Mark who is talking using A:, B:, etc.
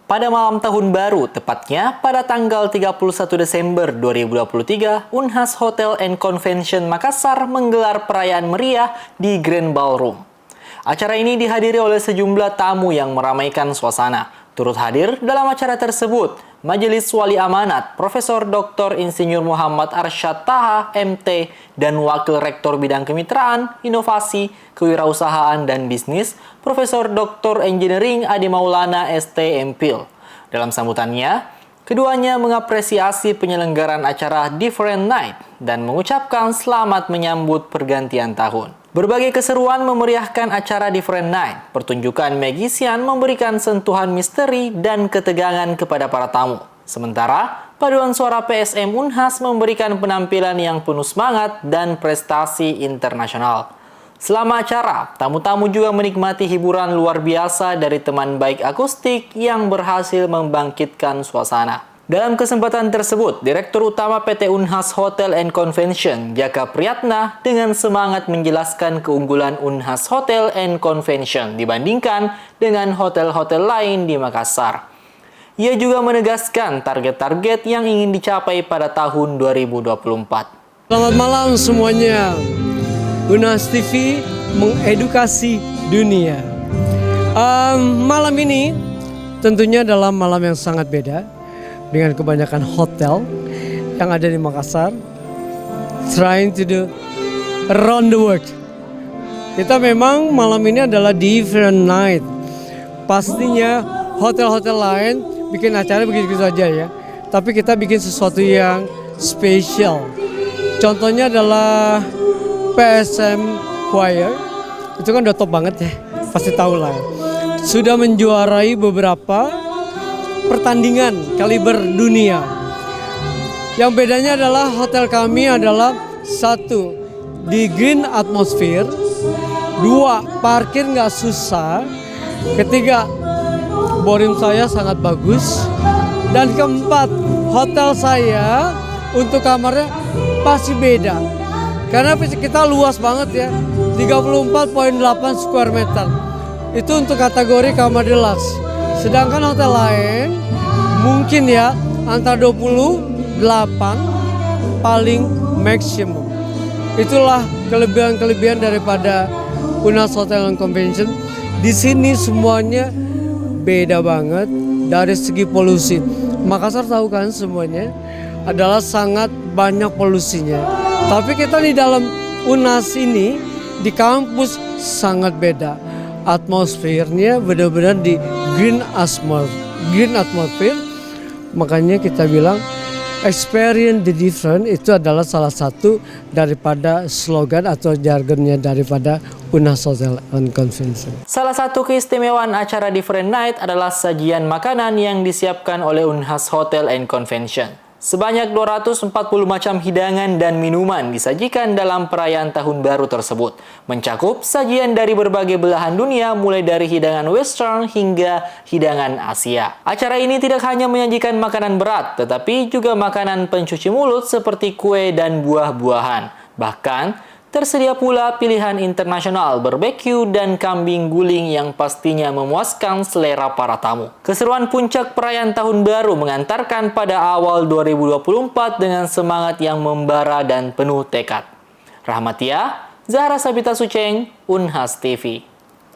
A: Pada malam tahun baru, tepatnya pada tanggal 31 Desember 2023, Unhas Hotel and Convention Makassar menggelar perayaan meriah di Grand Ballroom. Acara ini dihadiri oleh sejumlah tamu yang meramaikan suasana. Turut hadir dalam acara tersebut, Majelis Wali Amanat Profesor Dr. Insinyur Muhammad Arsyad Taha, MT, dan Wakil Rektor Bidang Kemitraan, Inovasi, Kewirausahaan, dan Bisnis, Profesor Dr. Engineering Ade Maulana, ST, MPhil. Dalam sambutannya, keduanya mengapresiasi penyelenggaraan acara Different Night dan mengucapkan selamat menyambut pergantian tahun. Berbagai keseruan memeriahkan acara Different Night. Pertunjukan magician memberikan sentuhan misteri dan ketegangan kepada para tamu. Sementara, paduan suara PSM Unhas memberikan penampilan yang penuh semangat dan prestasi internasional. Selama acara, tamu-tamu juga menikmati hiburan luar biasa dari teman baik akustik yang berhasil membangkitkan suasana. Dalam kesempatan tersebut, Direktur Utama PT Unhas Hotel and Convention, Jaka Priyatna, dengan semangat menjelaskan keunggulan Unhas Hotel and Convention dibandingkan dengan hotel-hotel lain di Makassar. Ia juga menegaskan target-target yang ingin dicapai pada tahun 2024.
B: Selamat malam semuanya. Unhas TV mengedukasi dunia. Malam ini tentunya adalah malam yang sangat beda dengan kebanyakan hotel yang ada di Makassar, trying to do around the world. Kita memang malam ini adalah different night. Pastinya hotel-hotel lain bikin acara begitu saja ya, tapi kita bikin sesuatu yang spesial. Contohnya adalah PSM Choir, itu kan udah top banget ya, pasti tahu lah. Sudah menjuarai beberapa pertandingan kaliber dunia. Yang bedanya adalah hotel kami adalah satu, di green atmosphere, dua, parkir nggak susah, ketiga, boring saya sangat bagus, dan keempat, hotel saya untuk kamarnya pasti beda. Karena kita luas banget ya, 34,8 square meter. Itu untuk kategori kamar deluxe. Sedangkan hotel lain mungkin ya antara 28 paling maksimum. Itulah kelebihan-kelebihan daripada Unhas Hotel and Convention. Di sini semuanya beda banget dari segi polusi. Makassar tahu kan semuanya adalah sangat banyak polusinya. Tapi kita di dalam Unhas ini di kampus sangat beda. Atmosfernya benar-benar di green atmosphere. Makanya kita bilang experience the different itu adalah salah satu daripada slogan atau jargonnya daripada Unhas Hotel and Convention.
A: Salah satu keistimewaan acara Different Night adalah sajian makanan yang disiapkan oleh Unhas Hotel and Convention. Sebanyak 240 macam hidangan dan minuman disajikan dalam perayaan tahun baru tersebut, mencakup sajian dari berbagai belahan dunia mulai dari hidangan western hingga hidangan Asia. Acara ini tidak hanya menyajikan makanan berat, tetapi juga makanan pencuci mulut seperti kue dan buah-buahan. Bahkan, tersedia pula pilihan internasional barbeque dan kambing guling yang pastinya memuaskan selera para tamu. Keseruan puncak perayaan tahun baru mengantarkan pada awal 2024 dengan semangat yang membara dan penuh tekad. Rahmatia, Zahra Sabita Suceng, Unhas TV.